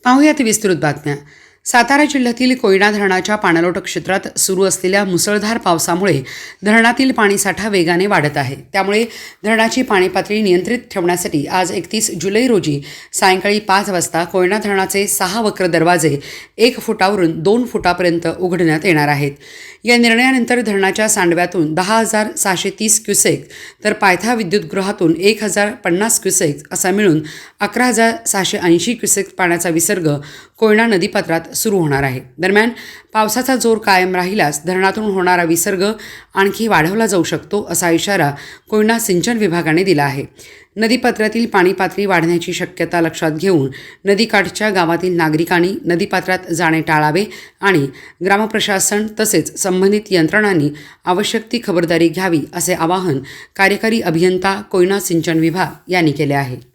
पाहुयात विस्तृत बातम्या। सातारा जिल्ह्यातील कोयना धरणाच्या पाणलोट क्षेत्रात सुरू असलेल्या मुसळधार पावसामुळे धरणातील पाणीसाठा वेगाने वाढत आहे। त्यामुळे धरणाची पाणीपातळी नियंत्रित ठेवण्यासाठी आज 31 जुलै रोजी सायंकाळी 5 वाजता कोयना धरणाचे 6 वक्र दरवाजे 1 फुटावरून 2 फुटापर्यंत उघडण्यात येणार आहेत। या निर्णयानंतर धरणाच्या सांडव्यातून 10,630 क्युसेक तर पायथा विद्युतगृहातून 1,050 क्युसेक असा मिळून 11,680 क्युसेक पाण्याचा विसर्ग कोयना नदीपात्रात सुरू होणार आहे। दरम्यान पावसाचा जोर कायम राहिल्यास धरणातून होणारा विसर्ग आणखी वाढवला जाऊ शकतो असा इशारा कोयना सिंचन विभागाने दिला आहे। नदीपात्रातील पाणी पातळी वाढण्याची शक्यता लक्षात घेऊन नदीकाठच्या गावातील नागरिकांनी नदीपात्रात जाणे टाळावे आणि ग्रामप्रशासन तसेच संबंधित यंत्रणांनी आवश्यक ती खबरदारी घ्यावी असे आवाहन कार्यकारी अभियंता कोयना सिंचन विभाग यांनी केले आहे।